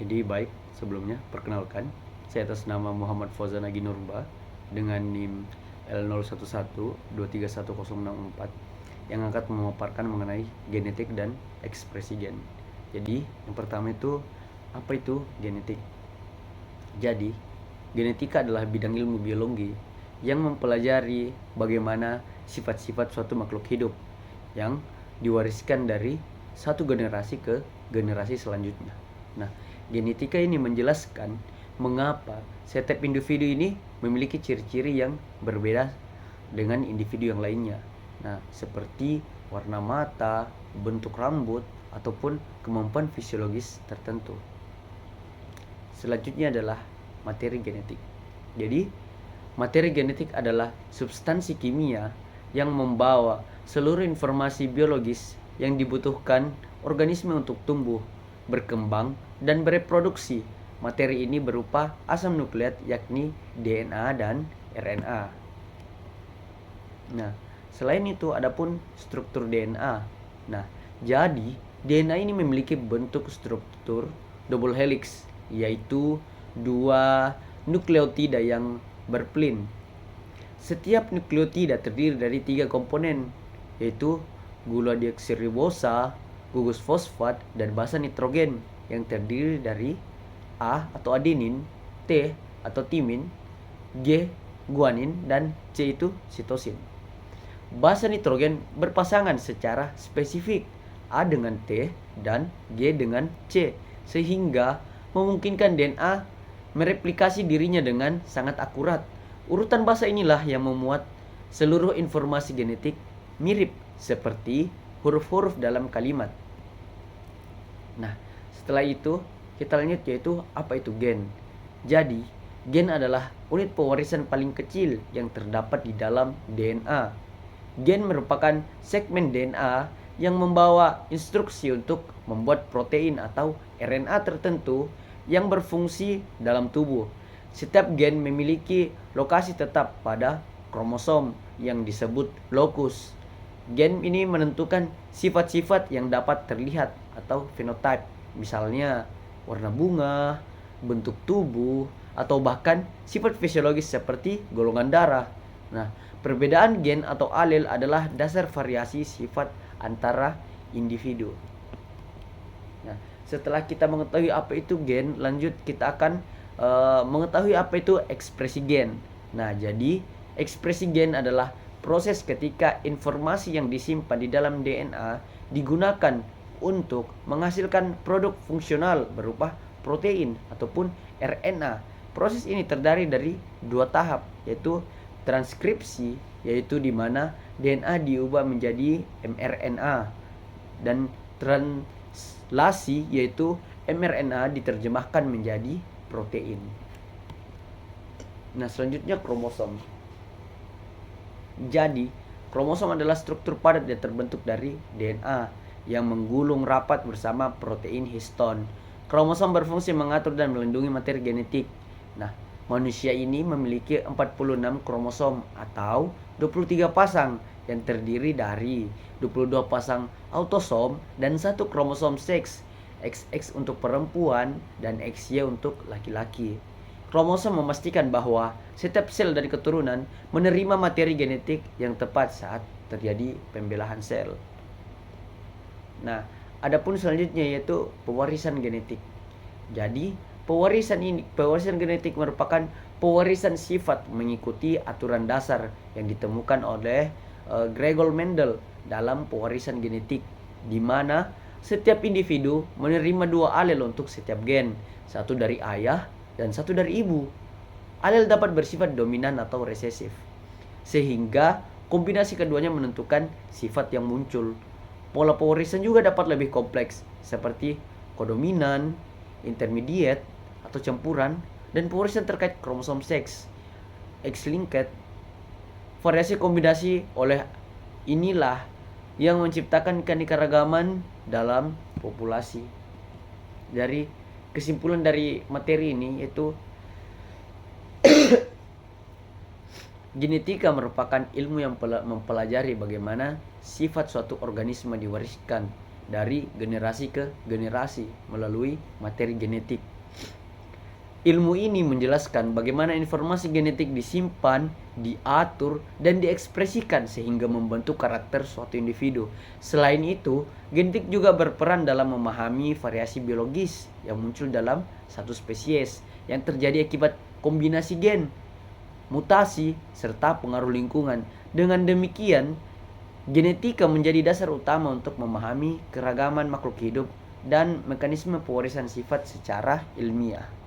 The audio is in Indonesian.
Jadi baik, sebelumnya perkenalkan, saya atas nama Muhammad Fauzan Agi Nurba dengan NIM L0112311064 yang akan memaparkan mengenai genetik dan ekspresi gen. Jadi yang pertama itu, apa itu genetik? Jadi genetika adalah bidang ilmu biologi yang mempelajari bagaimana sifat-sifat suatu makhluk hidup yang diwariskan dari satu generasi ke generasi selanjutnya. Nah, genetika ini menjelaskan mengapa setiap individu ini memiliki ciri-ciri yang berbeda dengan individu yang lainnya. Nah, seperti warna mata, bentuk rambut, ataupun kemampuan fisiologis tertentu. Selanjutnya adalah materi genetik. Jadi, materi genetik adalah substansi kimia yang membawa seluruh informasi biologis yang dibutuhkan organisme untuk tumbuh, berkembang, dan bereproduksi. Materi ini berupa asam nukleat yakni DNA dan RNA. Nah, selain itu adapun struktur DNA. Nah, jadi DNA ini memiliki bentuk struktur double helix, yaitu dua nukleotida yang berplin. Setiap nukleotida terdiri dari 3 komponen, yaitu gula deoksiribosa, gugus fosfat, dan basa nitrogen yang terdiri dari A atau adenin, T atau timin, G guanin, dan C itu sitosin. Basa nitrogen berpasangan secara spesifik A dengan T dan G dengan C, sehingga memungkinkan DNA mereplikasi dirinya dengan sangat akurat. Urutan basa inilah yang memuat seluruh informasi genetik mirip seperti huruf-huruf dalam kalimat. Nah, setelah itu kita lanjut, yaitu apa itu gen. Jadi, gen adalah unit pewarisan paling kecil yang terdapat di dalam DNA. Gen merupakan segmen DNA yang membawa instruksi untuk membuat protein atau RNA tertentu yang berfungsi dalam tubuh. Setiap gen memiliki lokasi tetap pada kromosom yang disebut lokus. Gen ini menentukan sifat-sifat yang dapat terlihat atau phenotype, misalnya warna bunga, bentuk tubuh, atau bahkan sifat fisiologis seperti golongan darah. Nah, perbedaan gen atau alel adalah dasar variasi sifat antara individu. Nah, setelah kita mengetahui apa itu gen, lanjut kita akan mengetahui apa itu ekspresi gen. Nah, jadi ekspresi gen adalah proses ketika informasi yang disimpan di dalam DNA digunakan untuk menghasilkan produk fungsional berupa protein ataupun RNA. Proses ini terdiri dari 2 tahap, yaitu transkripsi, yaitu di mana DNA diubah menjadi mRNA, dan translasi, yaitu mRNA diterjemahkan menjadi protein. Nah, selanjutnya kromosom. Jadi, kromosom adalah struktur padat yang terbentuk dari DNA yang menggulung rapat bersama protein histon. Kromosom berfungsi mengatur dan melindungi materi genetik. Nah, manusia ini memiliki 46 kromosom atau 23 pasang yang terdiri dari 22 pasang autosom dan 1 kromosom seks, XX untuk perempuan dan XY untuk laki-laki. Kromosom memastikan bahwa setiap sel dari keturunan menerima materi genetik yang tepat saat terjadi pembelahan sel. Nah, adapun selanjutnya yaitu pewarisan genetik. Jadi, pewarisan genetik merupakan pewarisan sifat mengikuti aturan dasar yang ditemukan oleh Gregor Mendel dalam pewarisan genetik, di mana setiap individu menerima 2 alel untuk setiap gen, satu dari ayah dan satu dari ibu. Alel dapat bersifat dominan atau resesif, sehingga kombinasi keduanya menentukan sifat yang muncul. Pola pewarisan juga dapat lebih kompleks, seperti kodominan, intermediate atau campuran, dan pewarisan terkait kromosom seks, X-linked. Variasi kombinasi oleh inilah yang menciptakan keanekaragaman dalam populasi. Dari kesimpulan dari materi ini yaitu genetika merupakan ilmu yang mempelajari bagaimana sifat suatu organisme diwariskan dari generasi ke generasi melalui materi genetik. Ilmu ini menjelaskan bagaimana informasi genetik disimpan, diatur, dan diekspresikan sehingga membentuk karakter suatu individu. Selain itu, genetik juga berperan dalam memahami variasi biologis yang muncul dalam satu spesies yang terjadi akibat kombinasi gen, mutasi, serta pengaruh lingkungan. Dengan demikian, genetika menjadi dasar utama untuk memahami keragaman makhluk hidup dan mekanisme pewarisan sifat secara ilmiah.